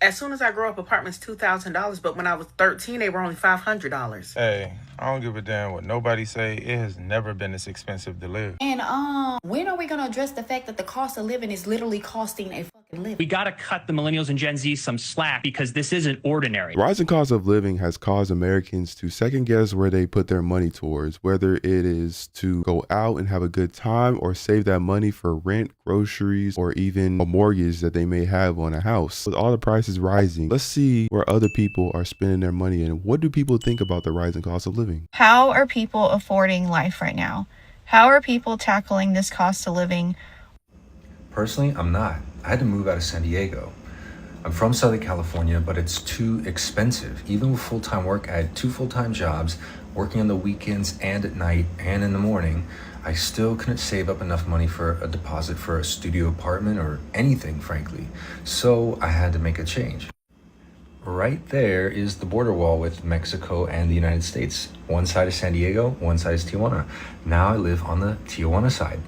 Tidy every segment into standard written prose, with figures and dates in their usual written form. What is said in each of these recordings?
As soon as I grow up, apartments $2,000, but when I was 13, they were only $500. Hey, I don't give a damn what nobody say. It has never been this expensive to live. And when are we gonna address the fact that the cost of living is literally costing a fucking living? We gotta cut the millennials and Gen Z some slack because this isn't ordinary. The rising cost of living has caused Americans to second guess where they put their money towards, whether it is to go out and have a good time or save that money for rent, groceries, or even a mortgage that they may have on a house. With all the prices rising, let's see where other people are spending their money and what do people think about the rising cost of living. How are people affording life right now? How are people tackling this cost of living? Personally, I'm not. I had to move out of San Diego. I'm from Southern California, but it's too expensive. Even with full-time work, I had 2 full-time jobs, working on the weekends and at night and in the morning. I still couldn't save up enough money for a deposit for a studio apartment or anything, frankly. So I had to make a change. Right there is the border wall with Mexico and the United States. One side is San Diego, one side is Tijuana. Now I live on the Tijuana side.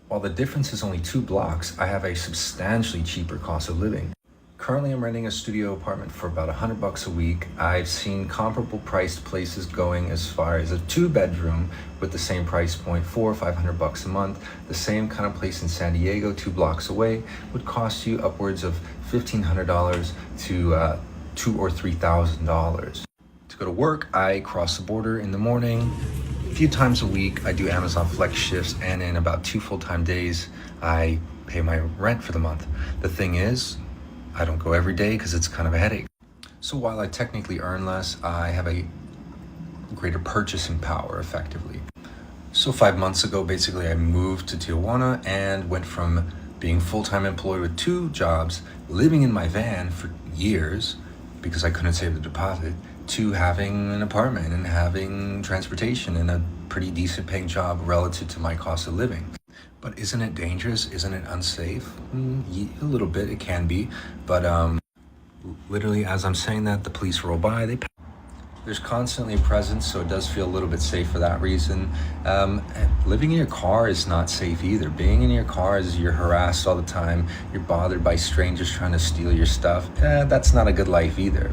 While the difference is only 2 blocks, I have a substantially cheaper cost of living. Currently, I'm renting a studio apartment for about $100 a week. I've seen comparable priced places going as far as a 2-bedroom with the same price point, $400 or $500 a month. The same kind of place in San Diego, 2 blocks away, would cost you upwards of $1,500 to $2,000 or $3,000. To go to work, I cross the border in the morning. A few times a week, I do Amazon Flex shifts, and in about 2 full-time days, I pay my rent for the month. The thing is, I don't go every day because it's kind of a headache. So while I technically earn less, I have a greater purchasing power effectively. So 5 months ago, basically, I moved to Tijuana and went from being full-time employed with 2 jobs, living in my van for years because I couldn't save the deposit, to having an apartment and having transportation and a pretty decent paying job relative to my cost of living. But isn't it dangerous? Isn't it unsafe? A little bit, it can be. But literally, as I'm saying that, the police roll by. There's constantly a presence, so it does feel a little bit safe for that reason. Living in your car is not safe either. Being in your car is you're harassed all the time. You're bothered by strangers trying to steal your stuff. That's not a good life either.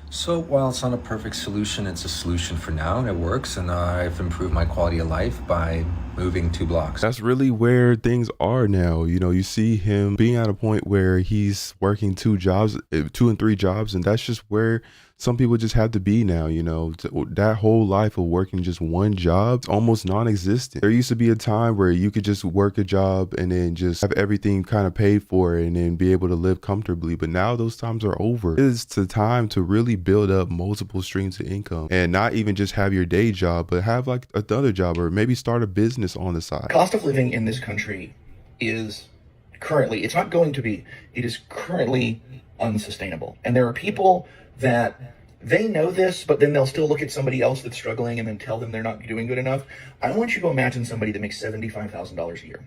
So while it's not a perfect solution, it's a solution for now and it works, and I've improved my quality of life by moving 2 blocks. That's really where things are now. You know, you see him being at a point where he's working 2 jobs, 2 and 3 jobs, and that's just where some people just have to be now. You know, that whole life of working just one job is almost non-existent. There used to be a time where you could just work a job and then just have everything kind of paid for and then be able to live comfortably. But now those times are over. It's the time to really build up multiple streams of income and not even just have your day job, but have like another job or maybe start a business on the side. Cost of living in this country is currently, it's not going to be, it is currently unsustainable. And there are people that they know this, but then they'll still look at somebody else that's struggling and then tell them they're not doing good enough. I want you to imagine somebody that makes $75,000 a year.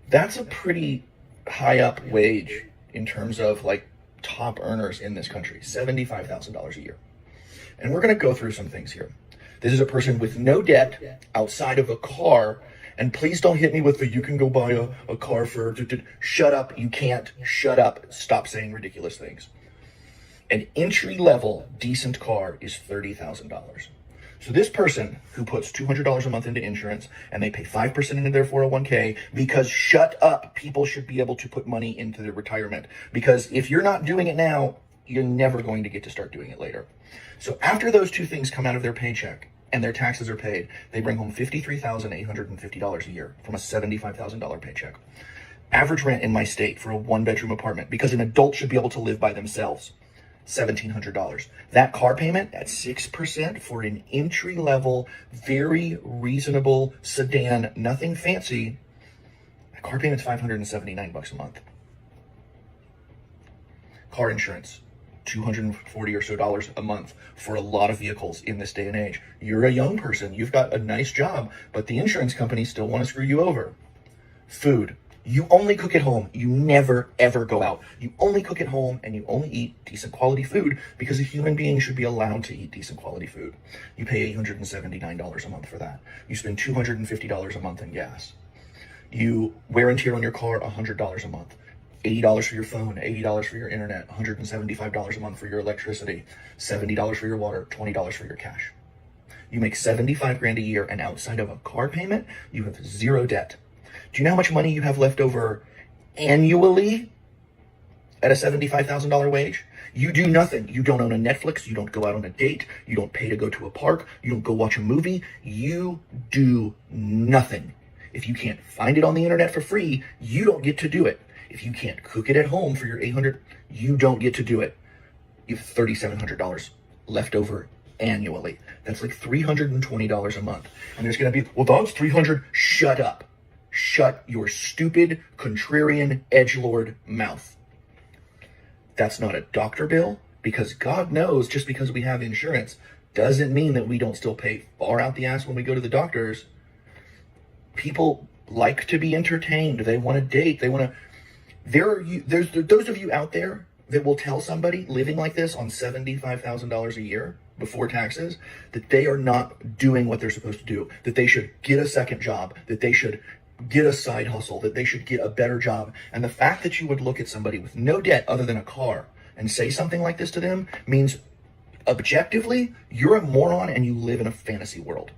That's a pretty high up wage in terms of like top earners in this country, $75,000 a year. And we're going to go through some things here. This is a person with no debt outside of a car. And please don't hit me with the, you can go buy a car for, shut up, you can't, shut up, stop saying ridiculous things. An entry-level decent car is $30,000. So this person who puts $200 a month into insurance and they pay 5% into their 401k because shut up, people should be able to put money into their retirement. Because if you're not doing it now, you're never going to get to start doing it later. So after those 2 things come out of their paycheck and their taxes are paid, they bring home $53,850 a year from a $75,000 paycheck. Average rent in my state for a 1-bedroom apartment, because an adult should be able to live by themselves, $1,700. That car payment at 6% for an entry-level, very reasonable sedan, nothing fancy, that car payment's $579 a month. Car insurance, $240 or so a month for a lot of vehicles in this day and age. You're a young person, you've got a nice job, but the insurance companies still want to screw you over. Food. You only cook at home. You never, ever go out. You only cook at home and you only eat decent quality food because a human being should be allowed to eat decent quality food. You pay $879 a month for that. You spend $250 a month in gas. You wear and tear on your car $100 a month. $80 for your phone, $80 for your internet, $175 a month for your electricity, $70 for your water, $20 for your cash. You make 75 grand a year, and outside of a car payment, you have zero debt. Do you know how much money you have left over annually at a $75,000 wage? You do nothing. You don't own a Netflix. You don't go out on a date. You don't pay to go to a park. You don't go watch a movie. You do nothing. If you can't find it on the internet for free, you don't get to do it. If you can't cook it at home for your $800, you don't get to do it. You have $3,700 left over annually. That's like $320 a month. And there's going to be, well, that's $300. Shut up. Shut your stupid, contrarian, edgelord mouth. That's not a doctor bill, because God knows just because we have insurance doesn't mean that we don't still pay far out the ass when we go to the doctors. People like to be entertained. They want to date. They want to. There's those of you out there that will tell somebody living like this on $75,000 a year before taxes that they are not doing what they're supposed to do, that they should get a second job, that they should get a side hustle, that they should get a better job. And the fact that you would look at somebody with no debt other than a car and say something like this to them means objectively you're a moron and you live in a fantasy world.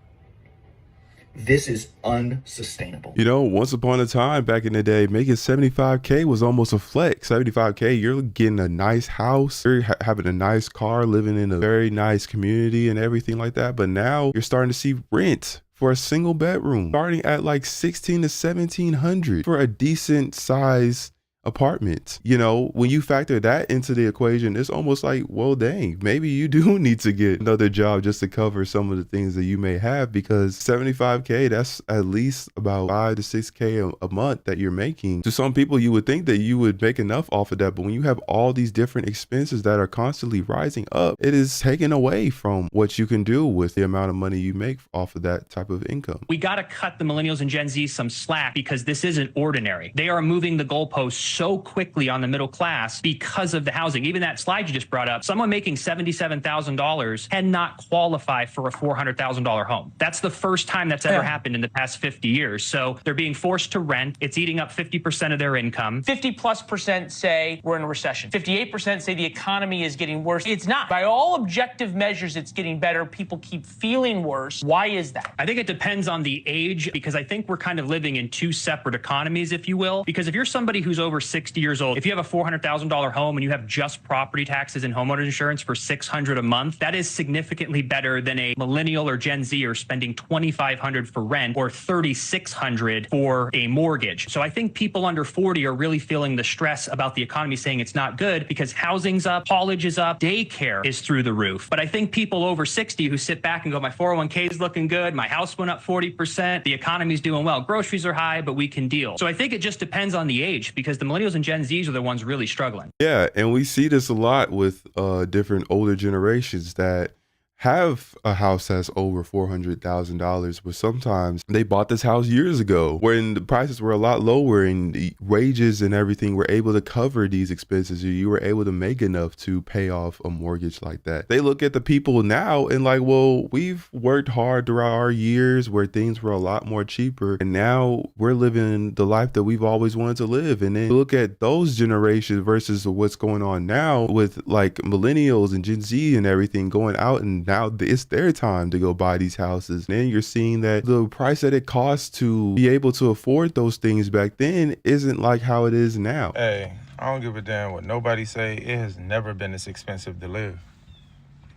This is unsustainable. You know, once upon a time back in the day, making 75K was almost a flex. 75K, you're getting a nice house, you're having a nice car, living in a very nice community and everything like that. But now you're starting to see rent for a single bedroom starting at like 16 to 1700 for a decent size apartment. You know, when you factor that into the equation, it's almost like, well, dang, maybe you do need to get another job just to cover some of the things that you may have, because 75K, that's at least about 5 to 6K a month that you're making. To some people, you would think that you would make enough off of that, but when you have all these different expenses that are constantly rising up, it is taken away from what you can do with the amount of money you make off of that type of income. We got to cut the millennials and Gen Z some slack, because this isn't ordinary. They are moving the goalposts so quickly on the middle class because of the housing. Even that slide you just brought up, someone making $77,000 cannot qualify for a $400,000 home. That's the first time that's ever happened in the past 50 years. So they're being forced to rent. It's eating up 50% of their income. 50+% say we're in a recession. 58% say the economy is getting worse. It's not. By all objective measures, it's getting better. People keep feeling worse. Why is that? I think it depends on the age, because I think we're kind of living in two separate economies, if you will. Because if you're somebody who's over 60 years old, if you have a $400,000 home and you have just property taxes and homeowners insurance for $600 a month, that is significantly better than a millennial or Gen Zer spending $2,500 for rent or $3,600 for a mortgage. So I think people under 40 are really feeling the stress about the economy, saying it's not good because housing's up, college is up, daycare is through the roof. But I think people over 60 who sit back and go, my 401k is looking good, my house went up 40%, the economy's doing well, groceries are high, but we can deal. So I think it just depends on the age, because the millennials and Gen Zs are the ones really struggling. Yeah, and we see this a lot with different older generations that have a house that's over $400,000, but sometimes they bought this house years ago when the prices were a lot lower and the wages and everything were able to cover these expenses. You were able to make enough to pay off a mortgage like that. They look at the people now and like, well, we've worked hard throughout our years where things were a lot more cheaper, and now we're living the life that we've always wanted to live. And then look at those generations versus what's going on now with like millennials and Gen Z and everything going out, and now it's their time to go buy these houses. And then you're seeing that the price that it costs to be able to afford those things back then isn't like how it is now. Hey, I don't give a damn what nobody say. It has never been this expensive to live.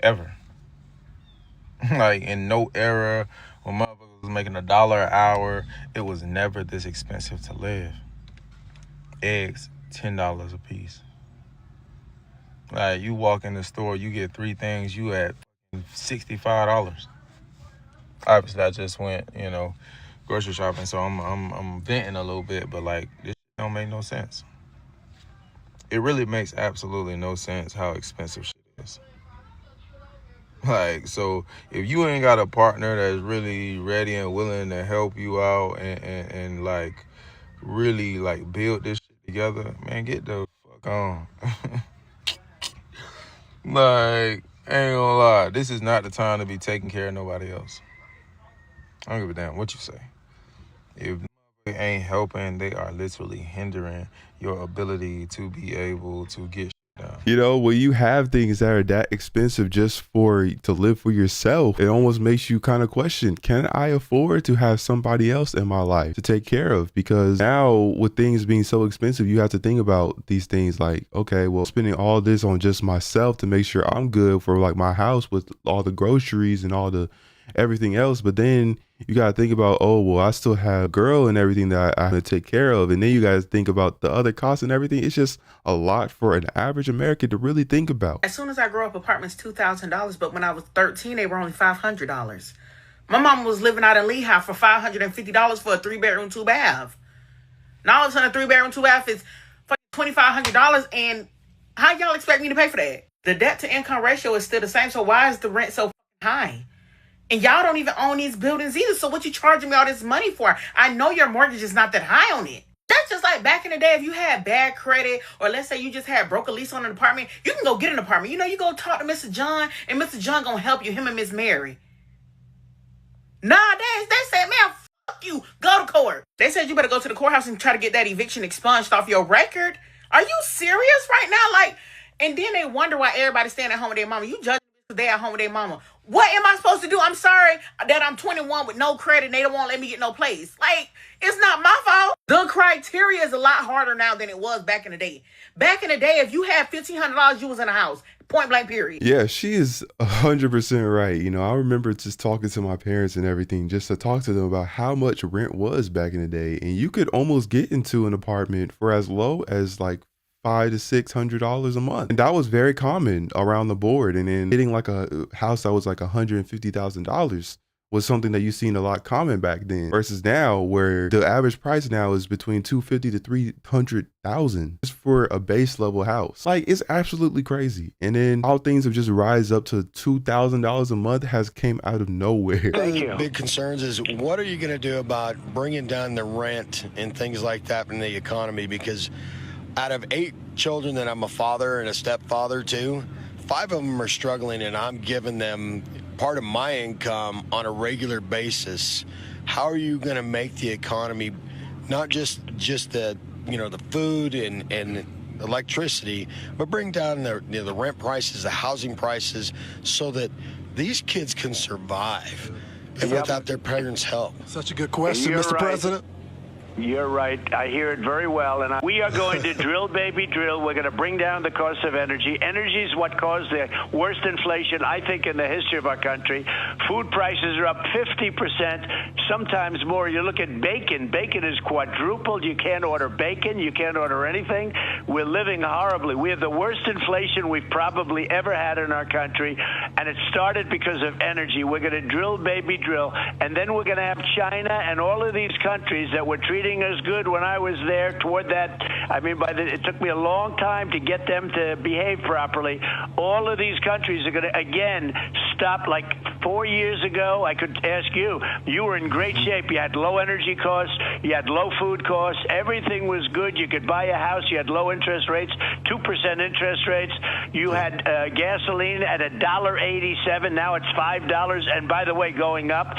Ever. Like in no era when motherfuckers was making $1 an hour, it was never this expensive to live. Eggs, $10 a piece. Like you walk in the store, you get 3 things, you at $65. Obviously, I just went, grocery shopping, so I'm venting a little bit, but like this don't make no sense. It really makes absolutely no sense how expensive shit is. Like, so if you ain't got a partner that's really ready and willing to help you out and like really like build this shit together, man, get the fuck on. Like, I ain't gonna lie, this is not the time to be taking care of nobody else. I don't give a damn what you say. If They ain't helping. They are literally hindering your ability to be able to get done. You know, when you have things that are that expensive just for to live for yourself, it almost makes you kind of question, can I afford to have somebody else in my life to take care of? Because now with things being so expensive, you have to think about these things like, okay, well, spending all this on just myself to make sure I'm good for like my house with all the groceries and all the everything else. But then you got to think about, oh, well, I still have a girl and everything that I have to take care of. And then you guys think about the other costs and everything. It's just a lot for an average American to really think about. As soon as I grew up, apartments $2,000, but when I was 13, they were only $500. My mom was living out in Lehigh for $550 for a 3-bedroom, 2-bath. Now all of a sudden, a 3-bedroom, 2-bath is fucking $2,500, and how y'all expect me to pay for that? The debt to income ratio is still the same, so why is the rent so high? And y'all don't even own these buildings either, so what you charging me all this money for? I know your mortgage is not that high on it. That's just like back in the day, if you had bad credit, or let's say you just had broke a lease on an apartment, you can go get an apartment. You know, you go talk to Mr. John, and Mr. John gonna help you, him and Miss Mary. Nowadays, they said, man, fuck you, go to court. They said you better go to the courthouse and try to get that eviction expunged off your record. Are you serious right now? Like, and then they wonder why everybody's staying at home with their mama. You judge they at home with their mama. What am I supposed to do? I'm sorry that I'm 21 with no credit and they don't want to let me get no place. Like, it's not my fault. The criteria is a lot harder now than it was back in the day. Back in the day, if you had $1,500, you was in a house. Point blank, period. Yeah, she is 100% right. You know, I remember just talking to my parents and everything, just to talk to them about how much rent was back in the day. And you could almost get into an apartment for as low as like $500 to $600 a month. And that was very common around the board. And then getting like a house that was like $150,000 was something that you seen a lot common back then, versus now where the average price now is between $250,000 to $300,000 just for a base level house. Like, it's absolutely crazy. And then how things have just rise up to $2,000 a month has came out of nowhere. One of the big concerns is, what are you going to do about bringing down the rent and things like that in the economy? Because out of 8 children that I'm a father and a stepfather to, 5 of them are struggling, and I'm giving them part of my income on a regular basis. How are you going to make the economy, not just the the food and electricity, but bring down the rent prices, the housing prices, so that these kids can survive and without their parents' help? Such a good question, Mr. President. You're right. I hear it very well. And we are going to drill, baby, drill. We're going to bring down the cost of energy. Energy is what caused the worst inflation, I think, in the history of our country. Food prices are up 50%, sometimes more. You look at bacon. Bacon is quadrupled. You can't order bacon. You can't order anything. We're living horribly. We have the worst inflation we've probably ever had in our country. And it started because of energy. We're going to drill, baby, drill. And then we're going to have China and all of these countries that were treating us good when I was there toward that. I mean, it took me a long time to get them to behave properly. All of these countries are going to, again, stop. Like 4 years ago, I could ask you, you were in great shape. You had low energy costs. You had low food costs. Everything was good. You could buy a house. You had low interest rates, 2% interest rates. You had gasoline at $1.87. Now it's $5. And by the way, going up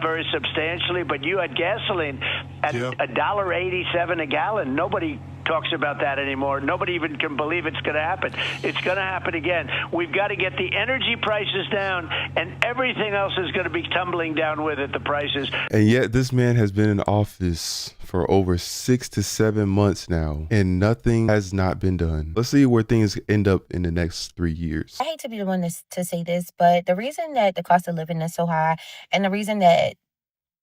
very substantially. But you had gasoline at $1.87 a gallon. Nobody talks about that anymore. Nobody even can believe it's going to happen. It's going to happen again. We've got to get the energy prices down, and everything else is going to be tumbling down with it, the prices. And yet this man has been in office for over 6 to 7 months now, and nothing has not been done. Let's see where things end up in the next 3 years. I hate to be the one to say this, but the reason that the cost of living is so high, and the reason that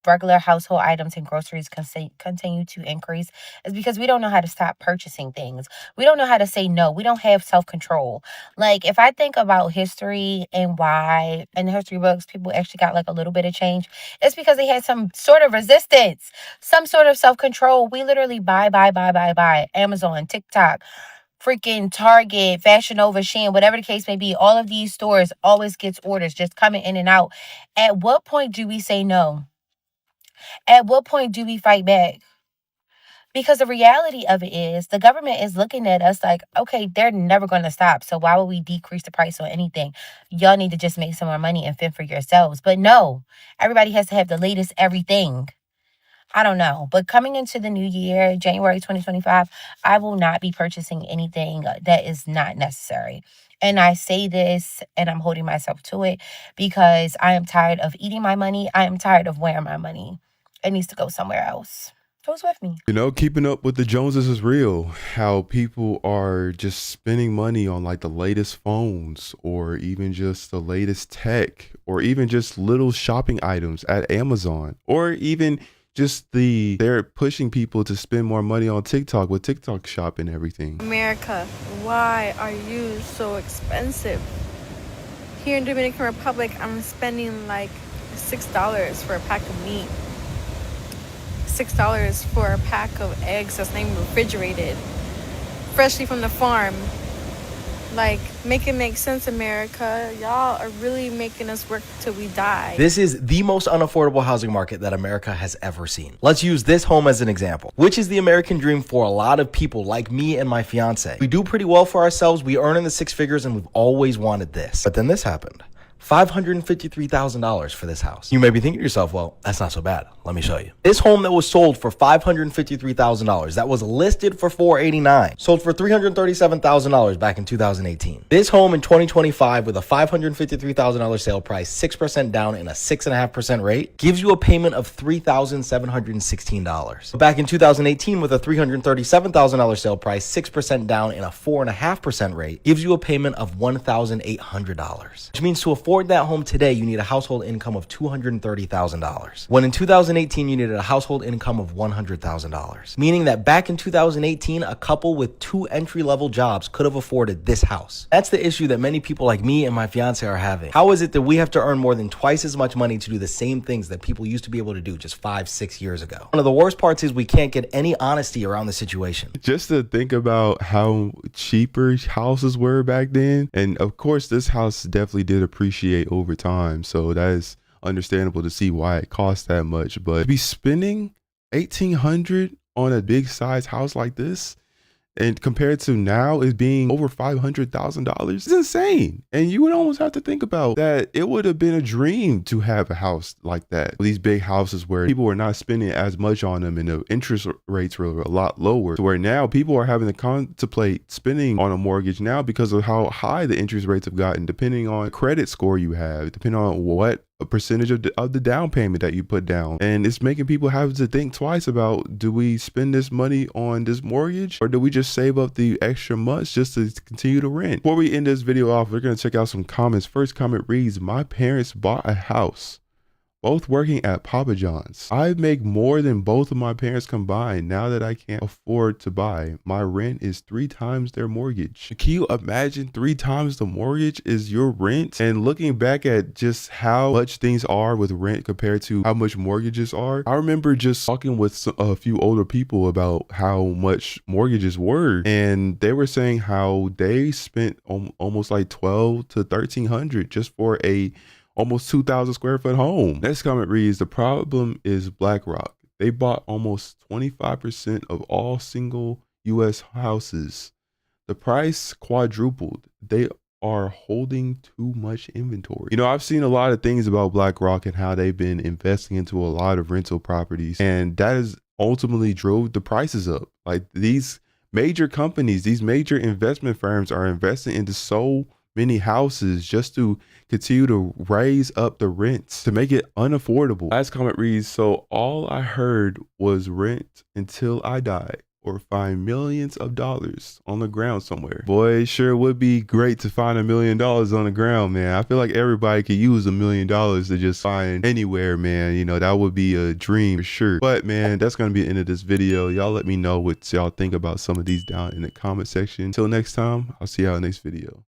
regular household items and groceries continue to increase is because we don't know how to stop purchasing things. We don't know how to say no. We don't have self-control. Like, if I think about history and why in the history books people actually got like a little bit of change, it's because they had some sort of resistance, some sort of self-control. We literally buy. Amazon, TikTok, freaking Target, Fashion Nova, Shein, whatever the case may be. All of these stores always gets orders just coming in and out. At what point do we say no? At what point do we fight back? Because the reality of it is the government is looking at us like, okay, they're never going to stop. So why would we decrease the price on anything? Y'all need to just make some more money and fend for yourselves. But no, everybody has to have the latest everything. I don't know. But coming into the new year, January 2025, I will not be purchasing anything that is not necessary. And I say this and I'm holding myself to it because I am tired of eating my money. I am tired of wearing my money. It needs to go somewhere else. Who's with me? You know, keeping up with the Joneses is real. How people are just spending money on like the latest phones or even just the latest tech or even just little shopping items at Amazon or even just they're pushing people to spend more money on TikTok with TikTok shop and everything. America, why are you so expensive? Here in Dominican Republic, I'm spending like $6 for a pack of meat. $6 for a pack of eggs that's not even refrigerated, freshly from the farm. Like, make it make sense, America. Y'all are really making us work till we die. This is the most unaffordable housing market that America has ever seen. Let's use this home as an example, which is the American dream for a lot of people like me and my fiance. We do pretty well for ourselves. We earn in the six figures and we've always wanted this. But then this happened. $553,000 for this house. You may be thinking to yourself, well, that's not so bad. Let me show you. This home that was sold for $553,000, that was listed for $489,000, sold for $337,000 back in 2018. This home in 2025 with a $553,000 sale price, 6% down and a 6.5% rate, gives you a payment of $3,716. Back in 2018 with a $337,000 sale price, 6% down and a 4.5% rate, gives you a payment of $1,800, which means to afford that home today, you need a household income of $230,000. When in 2018, you needed a household income of $100,000. Meaning that back in 2018, a couple with 2 entry-level jobs could have afforded this house. That's the issue that many people like me and my fiance are having. How is it that we have to earn more than twice as much money to do the same things that people used to be able to do just 5-6 years ago? One of the worst parts is we can't get any honesty around the situation. Just to think about how cheaper houses were back then. And of course, this house definitely did appreciate over time, so that is understandable to see why it costs that much. But to be spending $1,800 on a big size house like this, and compared to now it being over $500,000, it's insane. And you would almost have to think about that. It would have been a dream to have a house like that. These big houses where people were not spending as much on them and the interest rates were a lot lower, to where now people are having to contemplate spending on a mortgage now because of how high the interest rates have gotten, depending on credit score you have, depending on what a percentage of the down payment that you put down. And it's making people have to think twice about, do we spend this money on this mortgage or do we just save up the extra months just to continue to rent? Before we end this video off, we're going to check out some comments. First comment reads, my parents bought a house, both working at Papa John's. I make more than both of my parents combined now that I can't afford to buy. My rent is 3 times their mortgage. Can you imagine 3 times the mortgage is your rent? And looking back at just how much things are with rent compared to how much mortgages are, I remember just talking with a few older people about how much mortgages were. And they were saying how they spent almost like $1,200 to $1,300 just for a almost 2,000 square foot home. Next comment reads, the problem is BlackRock. They bought almost 25% of all single US houses. The price quadrupled. They are holding too much inventory. You know, I've seen a lot of things about BlackRock and how they've been investing into a lot of rental properties, and that has ultimately drove the prices up. Like, these major companies, these major investment firms are investing into so many houses just to continue to raise up the rents to make it unaffordable. Last comment reads, so all I heard was rent until I die or find millions of dollars on the ground somewhere. Boy, it sure would be great to find $1 million on the ground, man. I feel like everybody could use $1 million to just find anywhere, man. You know, that would be a dream for sure. But man, that's going to be the end of this video. Y'all let me know what y'all think about some of these down in the comment section. Until next time, I'll see y'all in the next video.